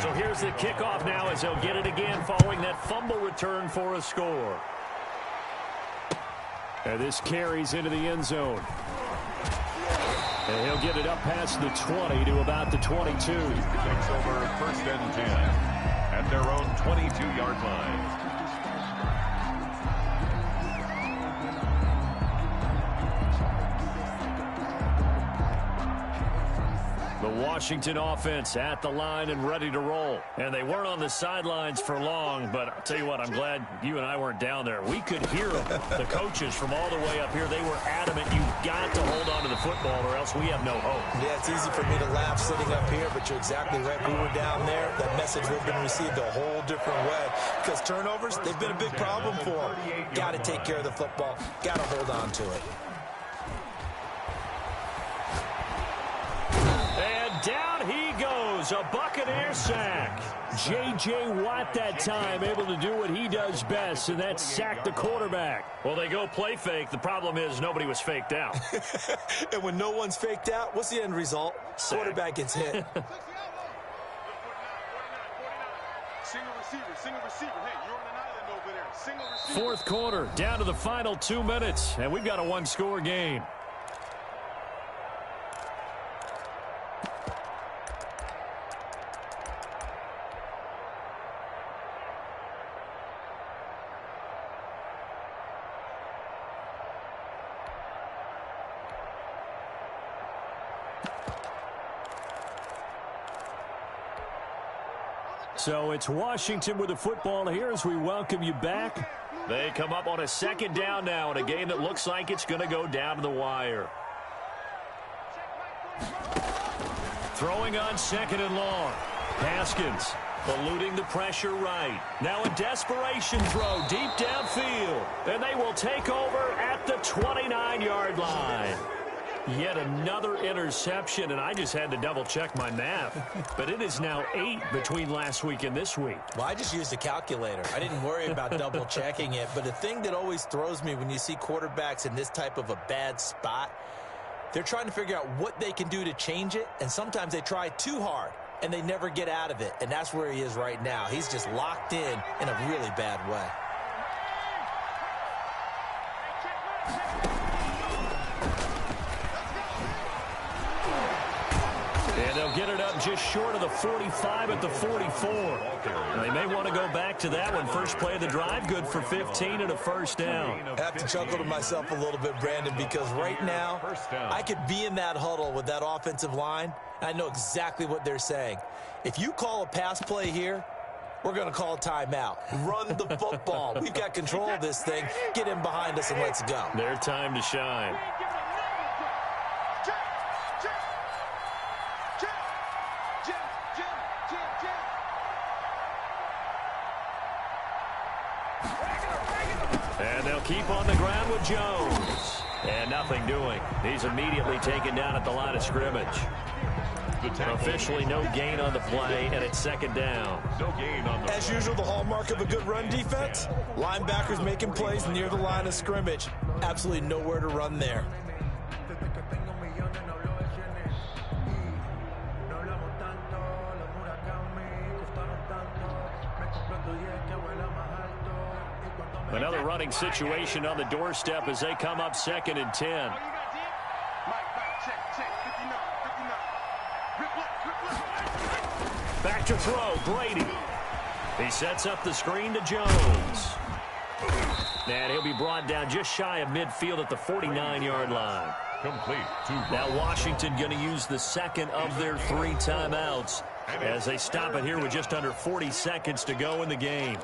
So here's the kickoff now as they'll get it again following that fumble return for a score. And this carries into the end zone. And he'll get it up past the 20 to about the 22. Takes over 1st and 10 at their own 22-yard line. The Washington offense at the line and ready to roll. And they weren't on the sidelines for long, but I'll tell you what, I'm glad you and I weren't down there. We could hear them, the coaches from all the way up here. They were adamant, you've got to hold on to the football or else we have no hope. Yeah, it's easy for me to laugh sitting up here, but you're exactly right. We were down there. That message would have been received a whole different way. Because turnovers, they've been a big problem for them. Got to take care of the football. Got to hold on to it. Down he goes, a Buccaneer sack. J.J. Watt that time able to do what he does best, and that's sack the quarterback. Well, they go play fake. The problem is nobody was faked out. And when no one's faked out, what's the end result? Sack. Quarterback gets hit. Fourth quarter, down to the final 2 minutes, and we've got a one-score game. So it's Washington with the football here as we welcome you back. They come up on a 2nd down now in a game that looks like it's going to go down to the wire. Throwing on 2nd and long. Haskins eluding the pressure right. Now a desperation throw deep downfield. And they will take over at the 29-yard line. Yet another interception, and I just had to double-check my math. But it is now 8 between last week and this week. Well, I just used a calculator. I didn't worry about double-checking it. But the thing that always throws me when you see quarterbacks in this type of a bad spot, they're trying to figure out what they can do to change it, and sometimes they try too hard, and they never get out of it. And that's where he is right now. He's just locked in a really bad way. And they'll get it up just short of the 45 at the 44. Now, they may want to go back to that one. First play of the drive, good for 15 and a first down. I have to chuckle to myself a little bit, Brandon, because right now I could be in that huddle with that offensive line. I know exactly what they're saying. If you call a pass play here, we're going to call a timeout. Run the football. We've got control of this thing. Get in behind us and let's go. Their time to shine. And they'll keep on the ground with Jones. And nothing doing. He's immediately taken down at the line of scrimmage. Officially no gain on the play, and it's 2nd down. No gain on the As usual, the hallmark of a good run defense, linebackers making plays near the line of scrimmage. Absolutely nowhere to run there. Another running situation on the doorstep as they come up 2nd and 10. Back to throw, Brady. He sets up the screen to Jones. And he'll be brought down just shy of midfield at the 49-yard line. Complete. Now Washington going to use the 2nd of their 3 timeouts as they stop it here with just under 40 seconds to go in the game.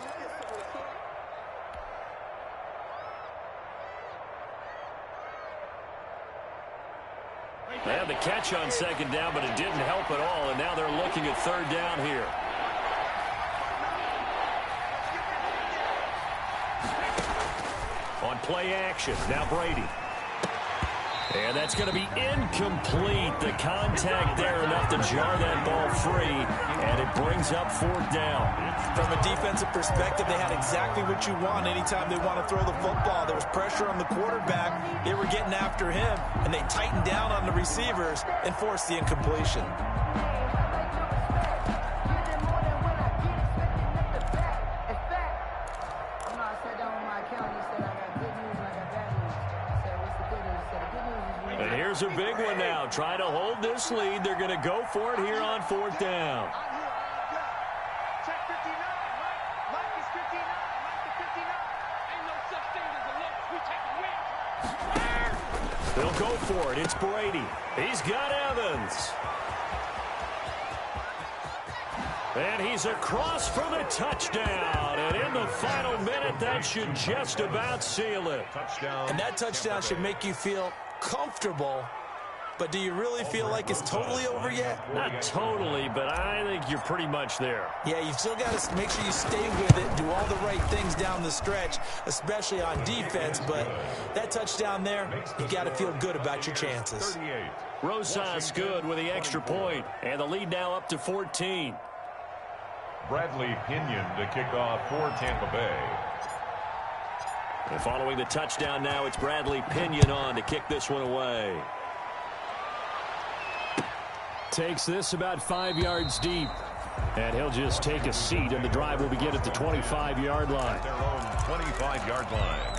They had the catch on 2nd down, but it didn't help at all, and now they're looking at 3rd down here. On play action. Now Brady. And that's going to be incomplete. The contact there enough to jar that ball free, and it brings up 4th down. From a defensive perspective, they had exactly what you want anytime they want to throw the football. There was pressure on the quarterback. They were getting after him, and they tightened down on the receivers and forced the incompletion. And here's a big one now. Trying to hold this lead. They're going to go for it here on 4th down. Check 59. Mike is 59. Mike is 59. Ain't no such thing as a look. We take a win. They'll go for it. It's Brady. He's got Evans. And he's across for the touchdown. And in the final minute, that should just about seal it. Touchdown. And that touchdown should make you feel comfortable, but do you really feel like it's totally over yet? Not totally, but I think you're pretty much there. Yeah, you've still got to make sure you stay with it, do all the right things down the stretch, especially on defense, but that touchdown there, you got to feel good about your chances. Rosas good with the extra point, and the lead now up to 14. Bradley Pinion to kick off for Tampa Bay. And following the touchdown now, it's Bradley Pinion on to kick this one away. Takes this about 5 yards deep. And he'll just take a seat, and the drive will begin at the 25-yard line. Their own 25-yard line.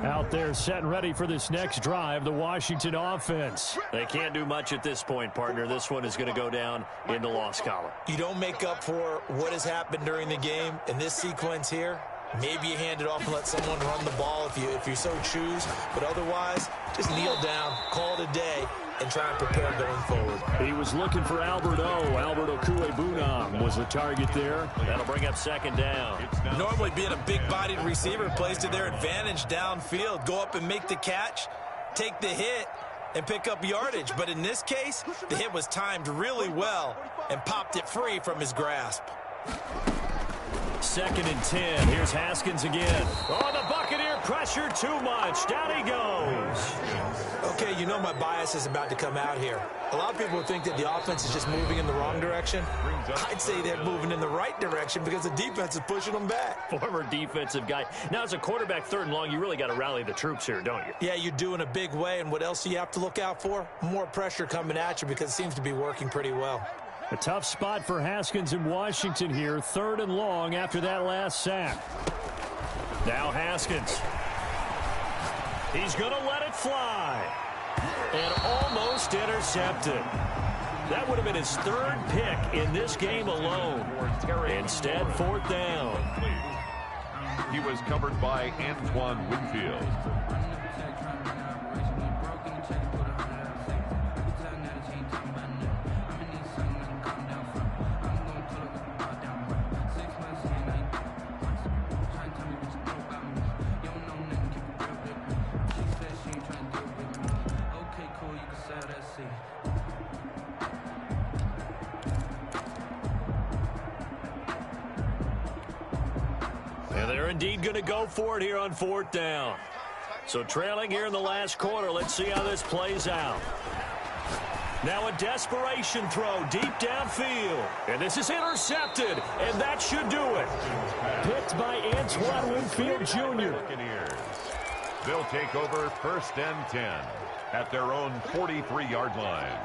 Out there set and ready for this next drive, the Washington offense. They can't do much at this point, partner. This one is going to go down in the loss column. You don't make up for what has happened during the game in this sequence here. Maybe you hand it off and let someone run the ball if you so choose. But otherwise, just kneel down, call it a day, and try and prepare going forward. He was looking for Albert Okuebunam was the target there. That'll bring up 2nd down. Normally being a big-bodied receiver plays to their advantage downfield. Go up and make the catch, take the hit, and pick up yardage. But in this case, the hit was timed really well and popped it free from his grasp. 2nd and 10. Here's Haskins again. Oh, the Buccaneer pressure too much. Down he goes. Okay, you know my bias is about to come out here. A lot of people think that the offense is just moving in the wrong direction. I'd say they're moving in the right direction because the defense is pushing them back. Former defensive guy. Now, as a quarterback 3rd and long, you really got to rally the troops here, don't you? Yeah, you do in a big way. And what else do you have to look out for? More pressure coming at you because it seems to be working pretty well. A tough spot for Haskins in Washington here. 3rd and long after that last sack. Now Haskins. He's going to let it fly. And almost intercepted. That would have been his 3rd pick in this game alone. Instead, 4th down. He was covered by Antoine Winfield. And they're indeed going to go for it here on 4th down. So trailing here in the last quarter. Let's see how this plays out. Now a desperation throw deep downfield. And this is intercepted. And that should do it. Picked by Antoine Winfield Jr. They'll take over 1st and 10 at their own 43-yard line.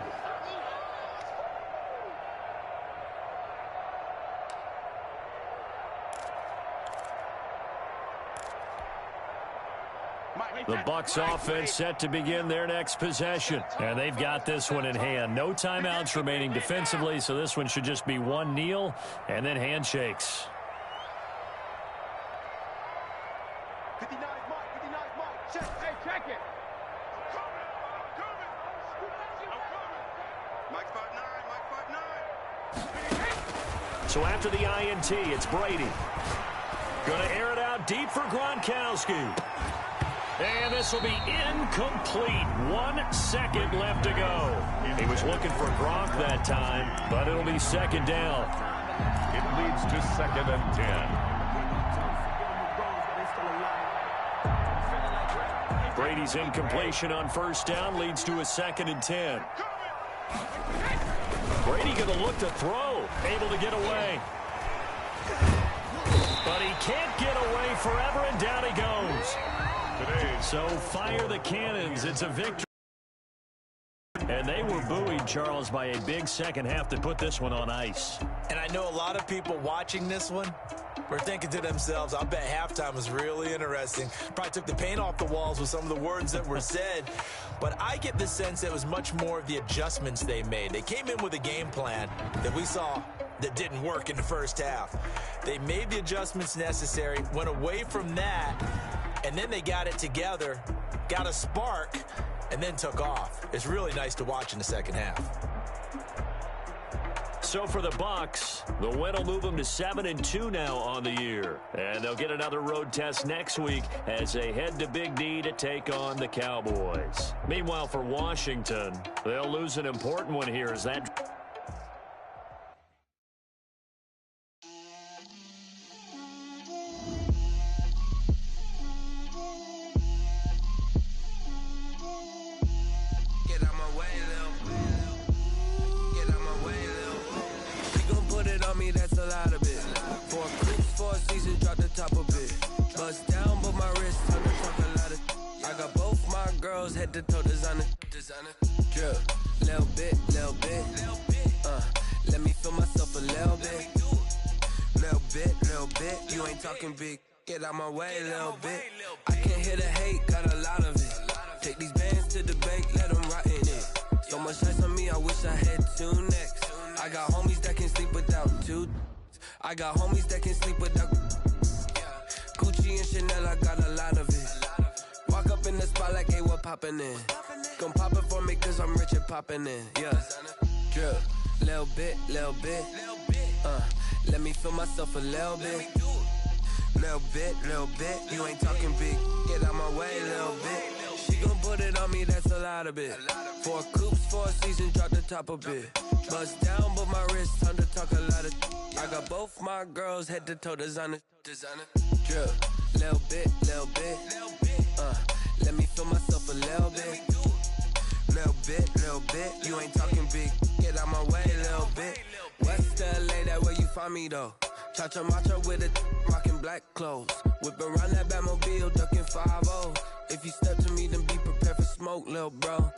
The Bucs offense set to begin their next possession. And they've got this one in hand. No timeouts remaining defensively, so this one should just be one kneel and then handshakes. 59 is Mike. 59 is Mike. Check. Hey, check it. I'm coming. Mike 5'9". Mike 5'9". So after the INT, it's Brady. Going to air it out deep for Gronkowski. And this will be incomplete. 1 second left to go. He was looking for Gronk that time, but it'll be second down. It leads to 2nd and 10. Brady's incompletion on first down leads to a 2nd and 10. Brady going to look to throw. Able to get away. But he can't get away forever, and down he goes. So fire the cannons. It's a victory. And they were buoyed, Charles, by a big second half that put this one on ice. And I know a lot of people watching this one were thinking to themselves, I bet halftime was really interesting. Probably took the paint off the walls with some of the words that were said. But I get the sense that it was much more of the adjustments they made. They came in with a game plan that we saw that didn't work in the first half. They made the adjustments necessary, went away from that, and then they got it together, got a spark, and then took off. It's really nice to watch in the second half. So for the Bucs, the win will move them to 7-2 now on the year. And they'll get another road test next week as they head to Big D to take on the Cowboys. Meanwhile, for Washington, they'll lose an important one here as that... Head-to-toe designer, drip, little bit, let me feel myself a little bit, you ain't talking big, get out my way, little bit, I can't hear the hate, got a lot of it, take these bands to the bank, let them rot in it, so much ice on me, I wish I had 2 necks, I got homies that can sleep without 2, I got homies that can sleep without, Gucci and Chanel, I got a lot of it, walk up in the spot like, hey, what poppin' in? Gon' pop it for me cause I'm rich and poppin' in, yeah. Drip, little bit, let me feel myself a little bit. Little bit, you ain't talking big, get out my way, little bit. She gon' put it on me, that's a lot of it. 4 coops, 4 seasons, drop the top a bit. Bust down, but my wrist, time to talk a lot of. I got both my girls, head to toe designer. Drip, little bit, let me feel myself a little bit. Little bit, you ain't talking big, get out my way, little bit. West LA, that where you find me though. Cha-cha matcha with a rockin' black clothes. Whip around that Batmobile, ducking 5-0. If you step to me, then be prepared for smoke, little bro.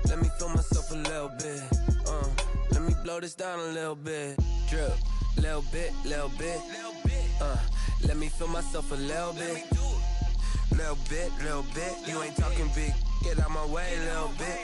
Let me feel myself a little bit. Let me blow this down a little bit. Drip, little bit. Let me feel myself a little bit. Little bit, you ain't talking big, get out my way, little bit.